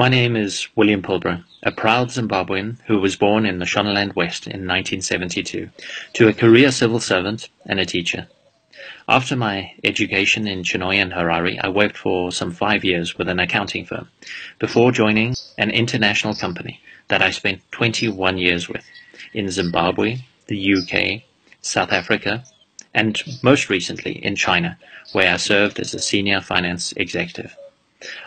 My name is William Pilbara, a proud Zimbabwean who was born in Mashonaland West in 1972, to a career civil servant and a teacher. After my education in Chinoy and Harare, I worked for some 5 years with an accounting firm, before joining an international company that I spent 21 years with in Zimbabwe, the UK, South Africa, and most recently in China, where I served as a senior finance executive.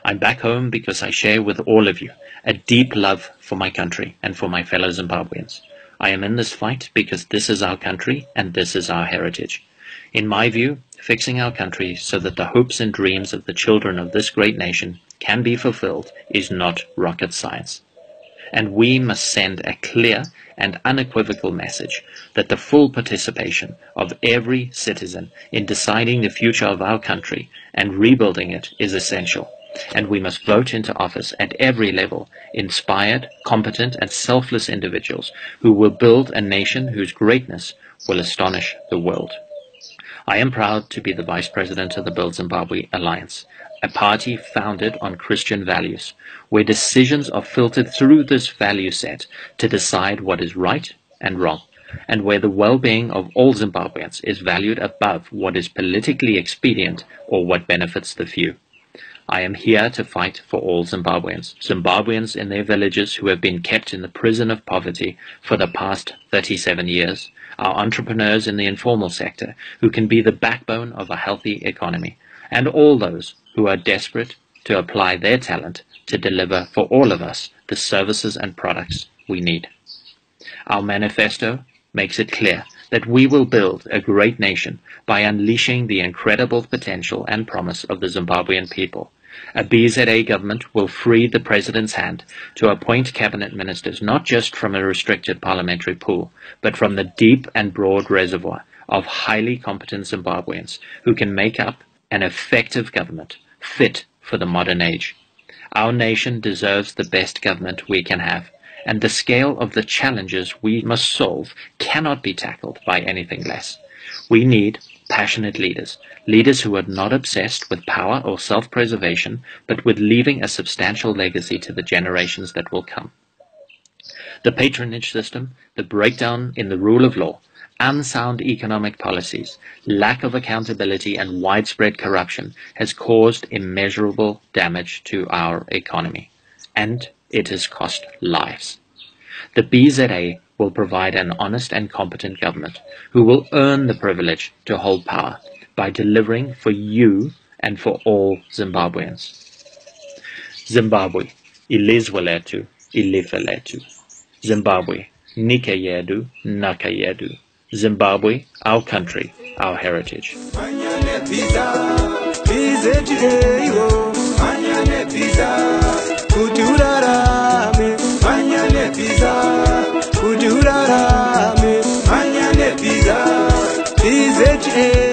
I'm back home because I share with all of you a deep love for my country and for my fellow Zimbabweans. I am in this fight because this is our country and this is our heritage. In my view, fixing our country so that the hopes and dreams of the children of this great nation can be fulfilled is not rocket science. And we must send a clear and unequivocal message that the full participation of every citizen in deciding the future of our country and rebuilding it is essential. And we must vote into office at every level inspired, competent and selfless individuals who will build a nation whose greatness will astonish the world. I am proud to be the Vice President of the Build Zimbabwe Alliance, a party founded on Christian values, where decisions are filtered through this value set to decide what is right and wrong, and where the well-being of all Zimbabweans is valued above what is politically expedient or what benefits the few. I am here to fight for all Zimbabweans, Zimbabweans in their villages who have been kept in the prison of poverty for the past 37 years, our entrepreneurs in the informal sector who can be the backbone of a healthy economy, and all those who are desperate to apply their talent to deliver for all of us the services and products we need. Our manifesto makes it clear that we will build a great nation by unleashing the incredible potential and promise of the Zimbabwean people. A BZA government will free the President's hand to appoint cabinet ministers not just from a restricted parliamentary pool, but from the deep and broad reservoir of highly competent Zimbabweans who can make up an effective government fit for the modern age. Our nation deserves the best government we can have, and the scale of the challenges we must solve cannot be tackled by anything less. We need passionate leaders, leaders who are not obsessed with power or self-preservation, but with leaving a substantial legacy to the generations that will come. The patronage system, the breakdown in the rule of law, unsound economic policies, lack of accountability and widespread corruption has caused immeasurable damage to our economy, and it has cost lives. The BZA will provide an honest and competent government who will earn the privilege to hold power by delivering for you and for all Zimbabweans. Zimbabwe, ilizwe letu, ilifa letu. Zimbabwe, nika yedu, naka yedu. Zimbabwe, our country, our heritage. BZA